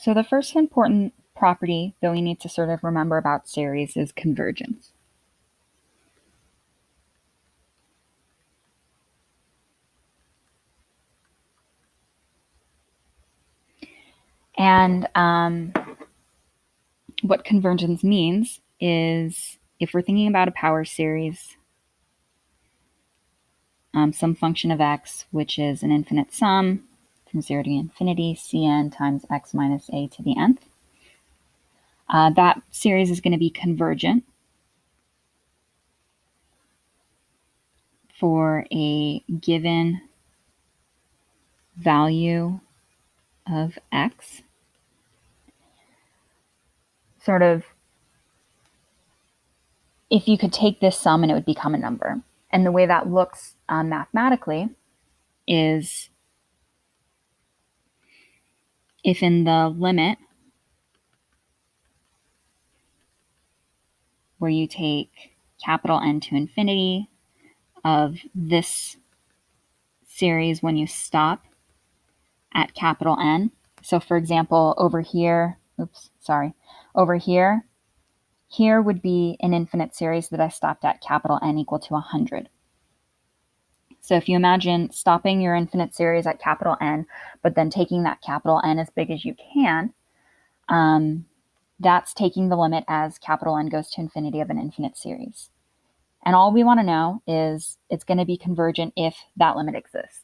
So the first important property that we need to sort of remember about series is convergence. And what convergence means is if we're thinking about a power series, some function of x, which is an infinite sum from 0 to infinity, Cn times x minus a to the nth, that series is going to be convergent for a given value of x. Sort of, if you could take this sum and it would become a number. And the way that looks mathematically is if in the limit where you take capital N to infinity of this series when you stop at capital N. So for example, over here would be an infinite series that I stopped at capital N equal to 100. So if you imagine stopping your infinite series at capital N, but then taking that capital N as big as you can, that's taking the limit as capital N goes to infinity of an infinite series. And all we want to know is it's going to be convergent if that limit exists.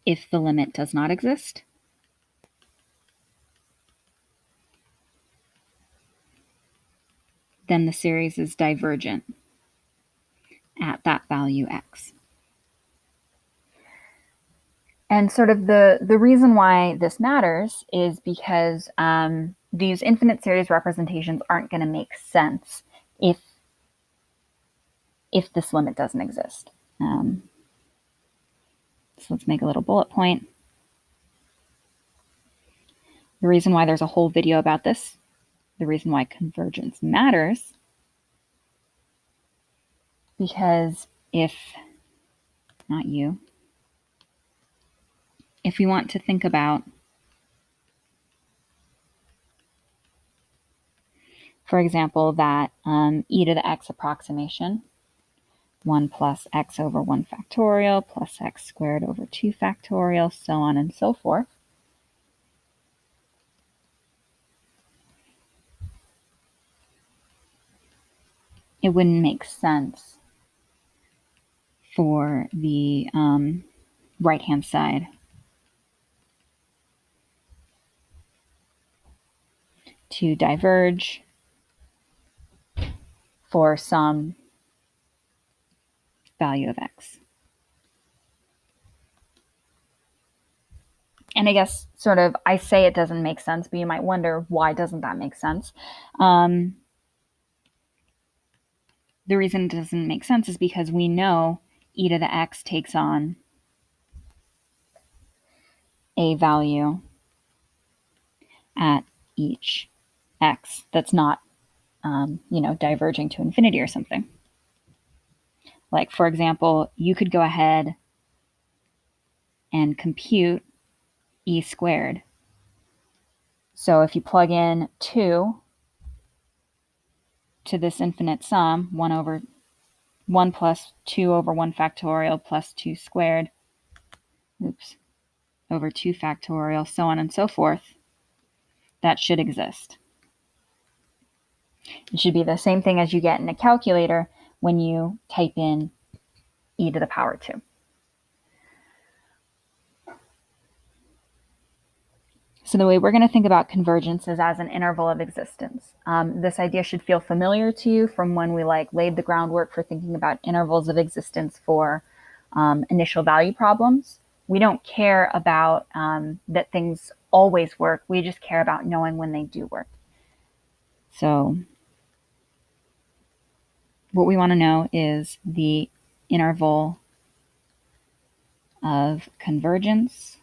If the limit does not exist, then the series is divergent at that value x. And sort of the reason why this matters is because these infinite series representations aren't going to make sense if this limit doesn't exist. So let's make a little bullet point. The reason why there's a whole video about this, the reason why convergence matters, because if we want to think about, for example, that e to the x approximation, 1 plus x over 1 factorial plus x squared over 2 factorial, so on and so forth. It wouldn't make sense for the right-hand side to diverge for some value of x. And I guess sort of I say it doesn't make sense, but you might wonder, why doesn't that make sense? The reason it doesn't make sense is because we know e to the x takes on a value at each x that's not, diverging to infinity or something. Like, for example, you could go ahead and compute e squared. So if you plug in 2 to this infinite sum, 1 plus 2 over 1 factorial plus 2 squared, over 2 factorial, so on and so forth, that should exist. It should be the same thing as you get in a calculator when you type in e to the power 2. So the way we're going to think about convergence is as an interval of existence. This idea should feel familiar to you from when we laid the groundwork for thinking about intervals of existence for initial value problems. We don't care about that things always work. We just care about knowing when they do work. So what we want to know is the interval of convergence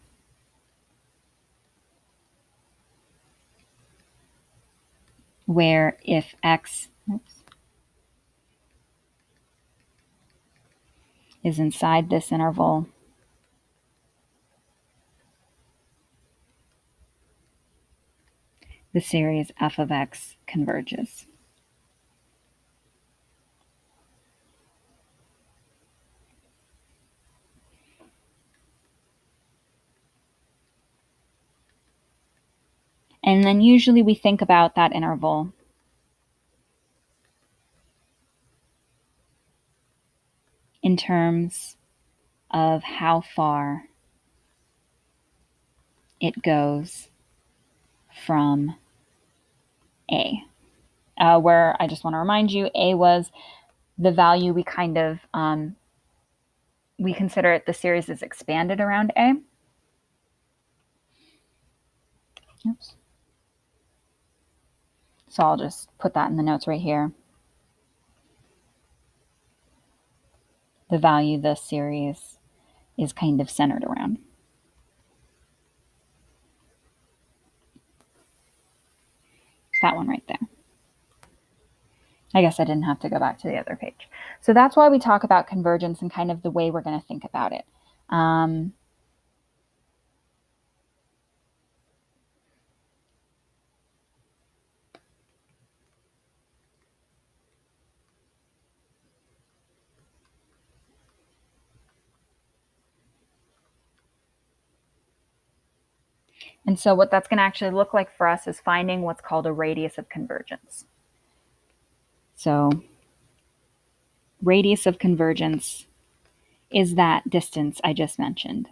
where if x is inside this interval, the series f of x converges. And then usually we think about that interval in terms of how far it goes from A. Where I just want to remind you, A was the value we kind of, we consider it the series is expanded around A. Oops. So I'll just put that in the notes right here. The value the series is kind of centered around. That one right there. I guess I didn't have to go back to the other page. So that's why we talk about convergence and kind of the way we're going to think about it. And so what that's going to actually look like for us is finding what's called a radius of convergence. So radius of convergence is that distance I just mentioned.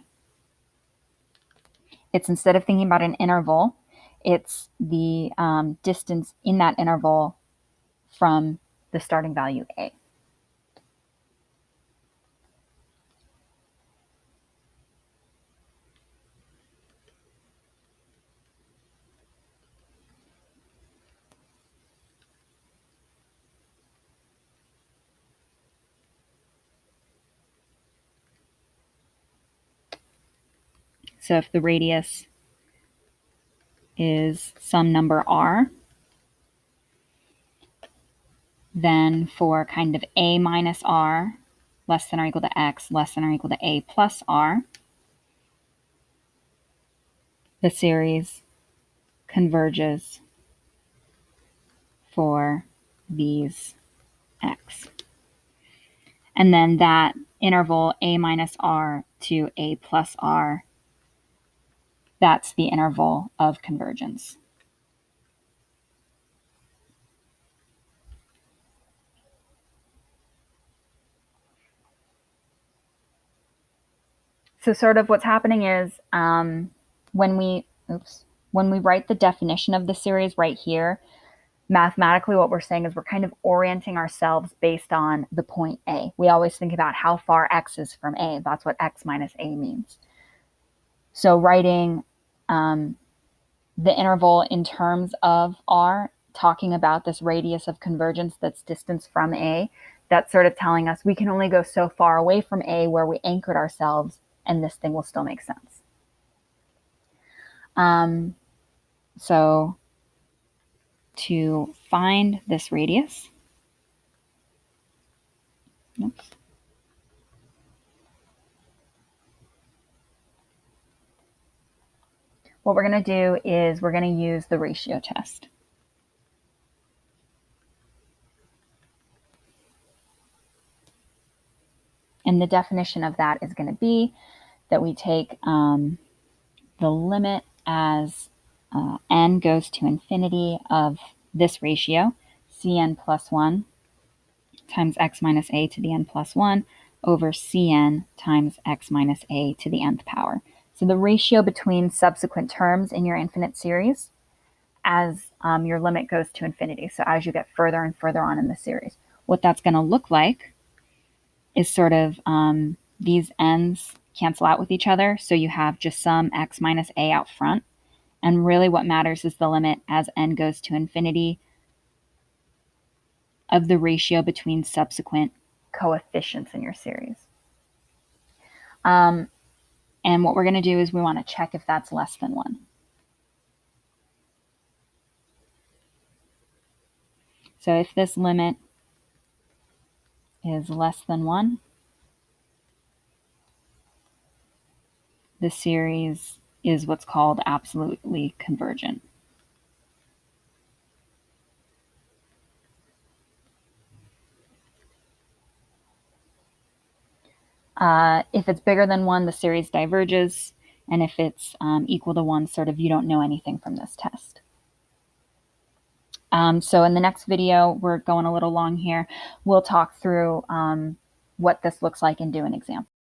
It's, instead of thinking about an interval, it's the distance in that interval from the starting value A. So if the radius is some number r, then for kind of a minus r less than or equal to x less than or equal to a plus r, the series converges for these x. And then that interval a minus r to a plus r, that's the interval of convergence. So sort of what's happening is when we write the definition of the series right here, mathematically what we're saying is we're kind of orienting ourselves based on the point A. We always think about how far x is from A. That's what x minus A means. So writing the interval in terms of r, talking about this radius of convergence that's distance from A, that's sort of telling us we can only go so far away from A where we anchored ourselves, and this thing will still make sense. So to find this radius, what we're going to do is we're going to use the ratio test. And the definition of that is going to be that we take the limit as n goes to infinity of this ratio, cn plus 1 times x minus a to the n plus 1 over cn times x minus a to the nth power. So the ratio between subsequent terms in your infinite series as your limit goes to infinity. So as you get further and further on in the series, what that's going to look like is sort of these n's cancel out with each other. So you have just some x minus a out front. And really what matters is the limit as n goes to infinity of the ratio between subsequent coefficients in your series. And what we're going to do is we want to check if that's less than 1. So if this limit is less than 1, the series is what's called absolutely convergent. If it's bigger than 1, the series diverges, and if it's equal to 1, sort of you don't know anything from this test. So in the next video, we're going a little long here, we'll talk through what this looks like and do an example.